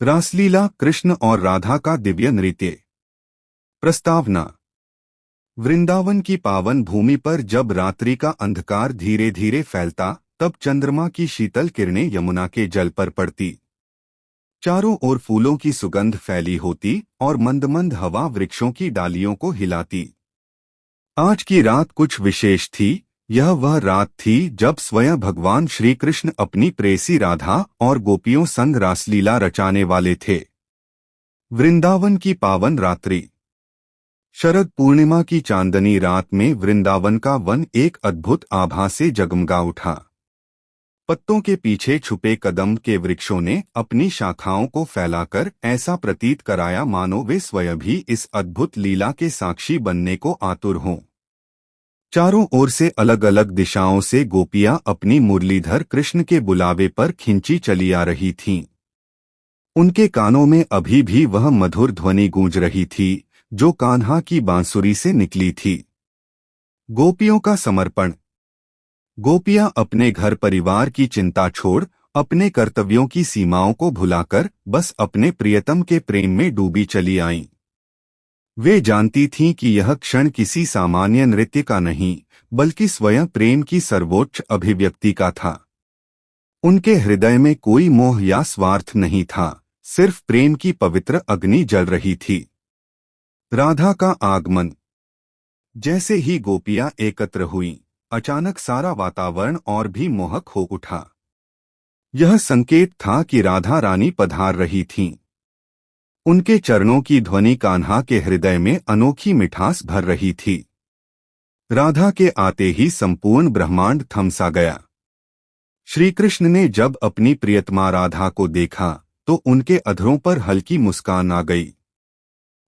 रासलीला कृष्ण और राधा का दिव्य नृत्य। प्रस्तावना। वृंदावन की पावन भूमि पर जब रात्रि का अंधकार धीरे धीरे फैलता, तब चंद्रमा की शीतल किरणें यमुना के जल पर पड़ती। चारों ओर फूलों की सुगंध फैली होती और मंद मंद हवा वृक्षों की डालियों को हिलाती। आज की रात कुछ विशेष थी। यह वह रात थी जब स्वयं भगवान श्री कृष्ण अपनी प्रेयसी राधा और गोपियों संग रासलीला रचाने वाले थे। वृंदावन की पावन रात्रि। शरद पूर्णिमा की चांदनी रात में वृंदावन का वन एक अद्भुत आभा से जगमगा उठा। पत्तों के पीछे छुपे कदम के वृक्षों ने अपनी शाखाओं को फैलाकर ऐसा प्रतीत कराया मानो वे स्वयं भी इस अद्भुत लीला के साक्षी बनने को आतुर हों। चारों ओर से अलग अलग दिशाओं से गोपियां अपनी मुरलीधर कृष्ण के बुलावे पर खिंची चली आ रही थीं। उनके कानों में अभी भी वह मधुर ध्वनि गूंज रही थी जो कान्हा की बांसुरी से निकली थी। गोपियों का समर्पण। गोपियां अपने घर परिवार की चिंता छोड़, अपने कर्तव्यों की सीमाओं को भुलाकर बस अपने प्रियतम के प्रेम में डूबी चली आईं। वे जानती थीं कि यह क्षण किसी सामान्य नृत्य का नहीं, बल्कि स्वयं प्रेम की सर्वोच्च अभिव्यक्ति का था। उनके हृदय में कोई मोह या स्वार्थ नहीं था, सिर्फ प्रेम की पवित्र अग्नि जल रही थी। राधा का आगमन। जैसे ही गोपियां एकत्र हुईं, अचानक सारा वातावरण और भी मोहक हो उठा। यह संकेत था कि राधा रानी पधार रही थीं। उनके चरणों की ध्वनि कान्हा के हृदय में अनोखी मिठास भर रही थी। राधा के आते ही संपूर्ण ब्रह्मांड थम सा गया। श्री कृष्ण ने जब अपनी प्रियतमा राधा को देखा तो उनके अधरों पर हल्की मुस्कान आ गई।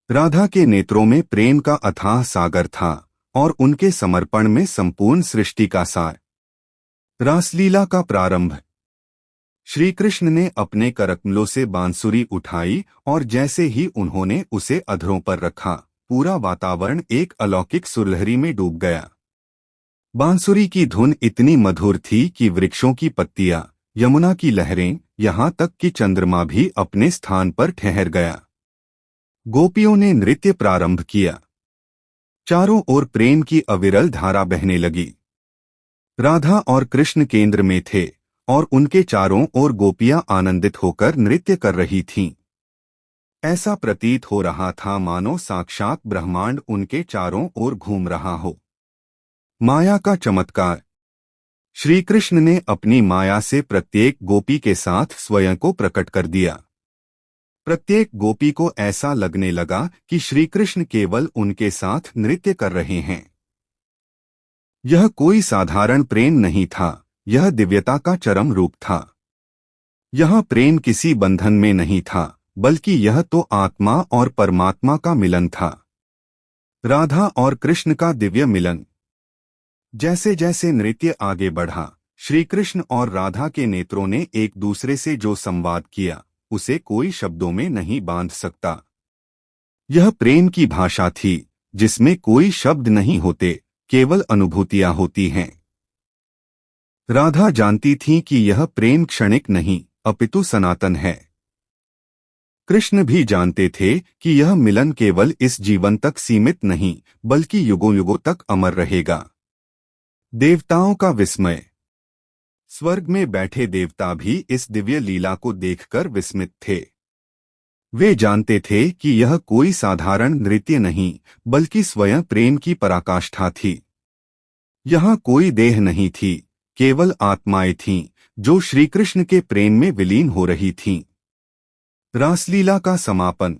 राधा के नेत्रों में प्रेम का अथाह सागर था और उनके समर्पण में संपूर्ण सृष्टि का सार। रासलीला का प्रारंभ। श्री कृष्ण ने अपने करकमलों से बांसुरी उठाई और जैसे ही उन्होंने उसे अधरों पर रखा, पूरा वातावरण एक अलौकिक सुलहरी में डूब गया। बांसुरी की धुन इतनी मधुर थी कि वृक्षों की पत्तियां, यमुना की लहरें, यहाँ तक कि चंद्रमा भी अपने स्थान पर ठहर गया। गोपियों ने नृत्य प्रारंभ किया। चारों ओर प्रेम की अविरल धारा बहने लगी। राधा और कृष्ण केंद्र में थे और उनके चारों ओर गोपियां आनंदित होकर नृत्य कर रही थीं। ऐसा प्रतीत हो रहा था मानो साक्षात ब्रह्मांड उनके चारों ओर घूम रहा हो। माया का चमत्कार। श्री कृष्ण ने अपनी माया से प्रत्येक गोपी के साथ स्वयं को प्रकट कर दिया। प्रत्येक गोपी को ऐसा लगने लगा कि श्री कृष्ण केवल उनके साथ नृत्य कर रहे हैं। यह कोई साधारण प्रेम नहीं था, यह दिव्यता का चरम रूप था। यह प्रेम किसी बंधन में नहीं था, बल्कि यह तो आत्मा और परमात्मा का मिलन था। राधा और कृष्ण का दिव्य मिलन। जैसे जैसे नृत्य आगे बढ़ा, श्री कृष्ण और राधा के नेत्रों ने एक दूसरे से जो संवाद किया, उसे कोई शब्दों में नहीं बांध सकता। यह प्रेम की भाषा थी जिसमें कोई शब्द नहीं होते, केवल अनुभूतियां होती हैं। राधा जानती थी कि यह प्रेम क्षणिक नहीं, अपितु सनातन है। कृष्ण भी जानते थे कि यह मिलन केवल इस जीवन तक सीमित नहीं, बल्कि युगों युगों तक अमर रहेगा। देवताओं का विस्मय। स्वर्ग में बैठे देवता भी इस दिव्य लीला को देखकर विस्मित थे। वे जानते थे कि यह कोई साधारण नृत्य नहीं, बल्कि स्वयं प्रेम की पराकाष्ठा थी। यहाँ कोई देह नहीं थी, केवल आत्माएं थीं जो श्री कृष्ण के प्रेम में विलीन हो रही थीं। रासलीला का समापन।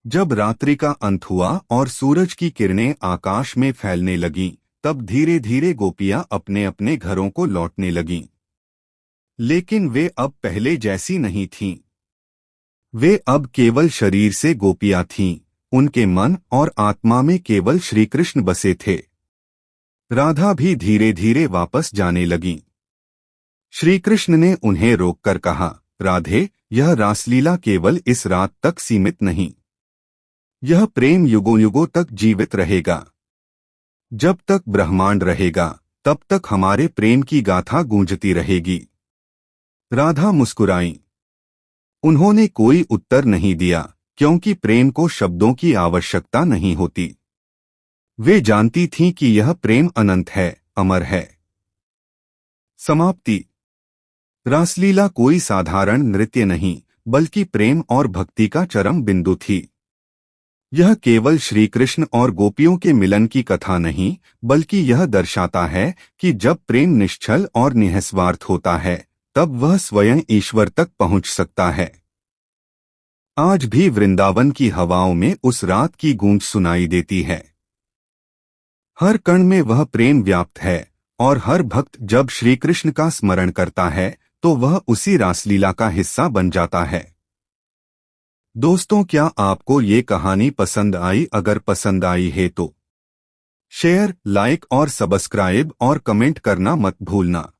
जब रात्रि का अंत हुआ और सूरज की किरणें आकाश में फैलने लगीं, तब धीरे धीरे गोपियां अपने अपने घरों को लौटने लगीं। लेकिन वे अब पहले जैसी नहीं थीं। वे अब केवल शरीर से गोपियां थीं, उनके मन और आत्मा में केवल श्री कृष्ण बसे थे। राधा भी धीरे धीरे वापस जाने लगीं। श्री कृष्ण ने उन्हें रोककर कहा, राधे, यह रासलीला केवल इस रात तक सीमित नहीं। यह प्रेम युगों युगों तक जीवित रहेगा। जब तक ब्रह्मांड रहेगा, तब तक हमारे प्रेम की गाथा गूंजती रहेगी। राधा मुस्कुराईं। उन्होंने कोई उत्तर नहीं दिया, क्योंकि प्रेम को शब्दों की आवश्यकता नहीं होती। वे जानती थीं कि यह प्रेम अनंत है, अमर है। समाप्ति। रासलीला कोई साधारण नृत्य नहीं, बल्कि प्रेम और भक्ति का चरम बिंदु थी। यह केवल श्री कृष्ण और गोपियों के मिलन की कथा नहीं, बल्कि यह दर्शाता है कि जब प्रेम निश्चल और निःस्वार्थ होता है, तब वह स्वयं ईश्वर तक पहुंच सकता है। आज भी वृंदावन की हवाओं में उस रात की गूंज सुनाई देती है। हर कण में वह प्रेम व्याप्त है, और हर भक्त जब श्री कृष्ण का स्मरण करता है तो वह उसी रासलीला का हिस्सा बन जाता है। दोस्तों, क्या आपको ये कहानी पसंद आई? अगर पसंद आई है तो शेयर, लाइक और सब्सक्राइब और कमेंट करना मत भूलना।